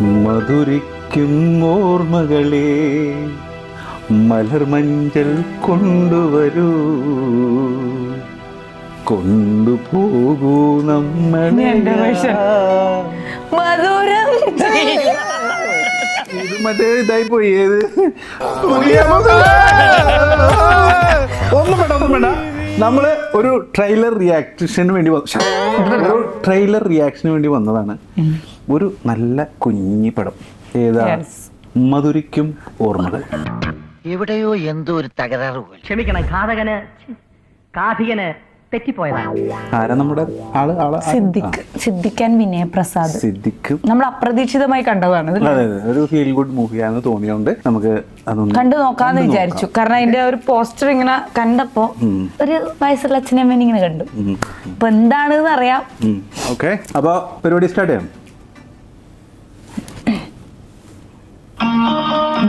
മധുരിക്കും ഓർമ്മകളെ മലർമഞ്ചൽ കൊണ്ടുവരൂ, കൊണ്ടുപോകൂ നമ്മളെ. മധുരം ഇത് മറ്റേ ഇതായി പോയി. ഏത് ഒന്നും വേണ്ട. നമ്മള് ഒരു ട്രെയിലർ റിയാക്ഷന് വേണ്ടി വന്നതാണ്. ഒരു നല്ല കുഞ്ഞി പടം. ഏതാ? മധുരിക്കും ഓർമ്മകൾ. എവിടെയോ എന്തോ ഒരു തകരാറ് പോലെ. ക്ഷമിക്കണം, കാഥികന് തെറ്റിപ്പോയതാണ്. ആരാ നമ്മുടെ ആള്? സിദ്ദിഖ് വിനയ പ്രസാദ്. സിദ്ദിഖ് നമ്മൾ അപ്രതീക്ഷിതമായി കണ്ടതാണ്. അതെ, ഒരു ഫീൽ ഗുഡ് മൂവിയാന്ന് തോന്നിയോണ്ട് നമുക്ക് അതൊന്ന് കണ്ടു നോക്കാന്ന് വിചാരിച്ചു. കാരണം അതിന്റെ ഒരു പോസ്റ്റർ ഇങ്ങനെ കണ്ടപ്പോ ഒരു വയസ്സുള്ള അച്ഛനമ്മേനെ ഇങ്ങനെ കണ്ടു. അപ്പൊ എന്താണെന്ന് അറിയാം. ഓക്കെ, അപ്പൊ പരിപാടി സ്റ്റാർട്ട് ചെയ്യാം.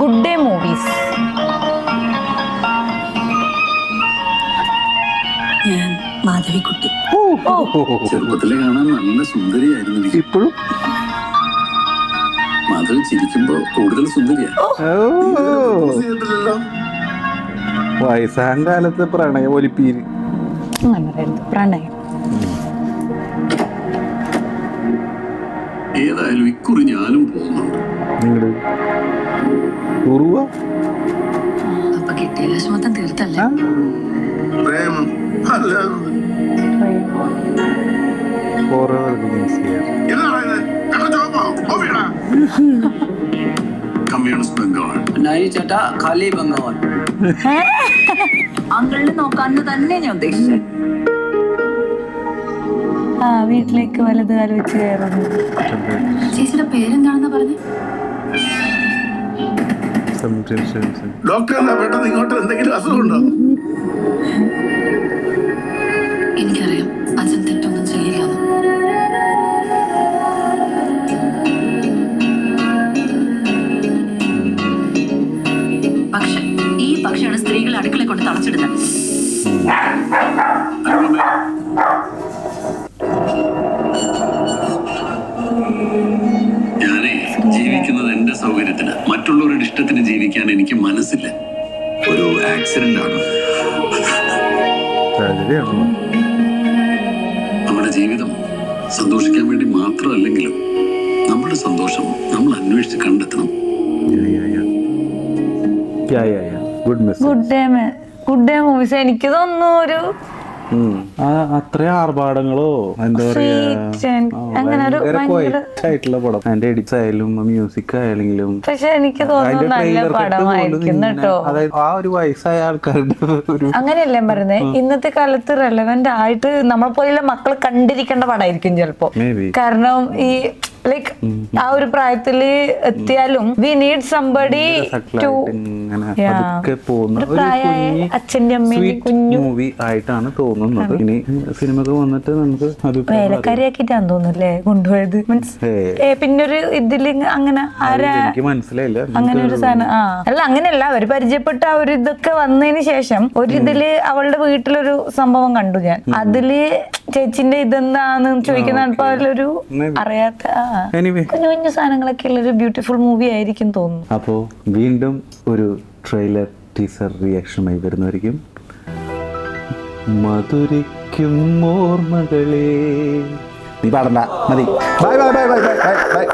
Good day movies. ഞാൻ മാധവിക്കുട്ടി. ചെറുപ്പത്തിലെ കാണാൻ നല്ല സുന്ദരിയായിരുന്നു. ഇപ്പോഴും മാധവി ചിരിക്കുമ്പോ കൂടുതൽ സുന്ദരിയാ. വയസ്സാം കാലത്ത് പ്രണയ ഒലിപ്പീര്. പ്രണയം ഏതായാലും ഇക്കുറി ഞാനും പോകുന്നുണ്ട്. നിങ്ങള് ഉറുവ അപ്പൊ കിട്ടിയ കാശ് മൊത്തം തീർത്തല്ലേ? പ്രേമം അല്ല. കമ്മ്യൂണിസ്റ്റ് ബംഗാൾ. ചേട്ടാ ഖാലി ബംഗാൾ. അങ്കിളിനെ നോക്കാന്ന് തന്നെ ഞാൻ ഉദ്ദേശിച്ചത്. ആ വീട്ടിലേക്ക് വലത് കാലം വെച്ച് കയറുന്നു. ചേച്ചിയുടെ പേരെന്താണെന്ന് പറഞ്ഞു? ഡോക്ടർ എന്താ പെട്ടെന്ന് ഇങ്ങോട്ട് എന്തെങ്കിലും അസുഖമുണ്ടോ? എനിക്കറിയാം അച്ഛൻ തെറ്റൊന്നും ചെയ്യില്ലെന്ന്. പക്ഷെ ഈ പക്ഷിയാണ് സ്ത്രീകളെ അടുക്കളെ കൊണ്ട് തളച്ചിടുന്നത്. ഞാനേ ജീവിക്കുന്നത് എന്റെ സൗകര്യത്തിന്, മറ്റുള്ളവരുടെ ഇഷ്ടത്തിന് ജീവിക്കാൻ എനിക്ക് മനസ്സില്ല. ഒരു ആക്സിഡന്റ് ആണ്. നമ്മുടെ ജീവിതം സന്തോഷിക്കാൻ വേണ്ടി മാത്രമല്ലെങ്കിലും നമ്മുടെ സന്തോഷം നമ്മൾ അന്വേഷിച്ച് കണ്ടെത്തണം. Good day movies. എനിക്ക് തോന്നുന്നു ഒരു അത്രയും ആർഭാടങ്ങളോ എന്താ പറയാ, ആയിട്ടുള്ള പടം. അതിന്റെ എഡിറ്റ്സ് ആയാലും മ്യൂസിക് ആയാലെങ്കിലും. പക്ഷെ എനിക്ക് തോന്നുന്നു നല്ല പടമായിരിക്കും കേട്ടോ. അതായത് ആ ഒരു വയസ്സായ ആൾക്കാരുടെ ഒരു അങ്ങനെയല്ലേ പറയുന്നത്. ഇന്നത്തെ കാലത്ത് റെലവെന്റ് ആയിട്ട് നമ്മളെ പോലെയുള്ള മക്കൾ കണ്ടിരിക്കേണ്ട പടമായിരിക്കും ചിലപ്പോ. കാരണം ഈ ലൈക്ക് ആ ഒരു പ്രായത്തില് എത്തിയാലും വി നീഡ് സംബഡി ടു അച്ഛന്റെ അമ്മേന്റെ കുഞ്ഞു മൂവി ആയിട്ടാണ് തോന്നുന്നത്. ഇനി സിനിമക്ക് വന്നിട്ട് നമുക്ക് വേലക്കാരിയാക്കിട്ടാന്ന് തോന്നുന്നല്ലേ കൊണ്ടുപോയത്. മീൻസ് പിന്നൊരു ഇതില് അങ്ങനെ ആരാ എനിക്ക് മനസ്സിലായില്ല അങ്ങനെ ഒരു സാധനം. അല്ല അങ്ങനെയല്ല, അവര് പരിചയപ്പെട്ട ആ ഒരു ഇതൊക്കെ വന്നതിന് ശേഷം ഒരു ഇതില് അവളുടെ വീട്ടിലൊരു സംഭവം കണ്ടു ഞാൻ. അതില് ചേച്ചിന്റെ ഇതെന്താന്ന് ചോദിക്കുന്ന അതിലൊരു അറിയാത്ത കുഞ്ഞു കുഞ്ഞു സാധനങ്ങളൊക്കെ ഉള്ളൊരു ബ്യൂട്ടിഫുൾ മൂവി ആയിരിക്കും തോന്നുന്നു. അപ്പോ വീണ്ടും ഒരു ട്രെയിലർ ടീസർ റിയാക്ഷനുമായി വരുന്നതായിരിക്കും. മധുരിക്കും ഓർമ്മകളെ. നീ പാടണ്ട, മതി. Bye bye bye bye bye bye.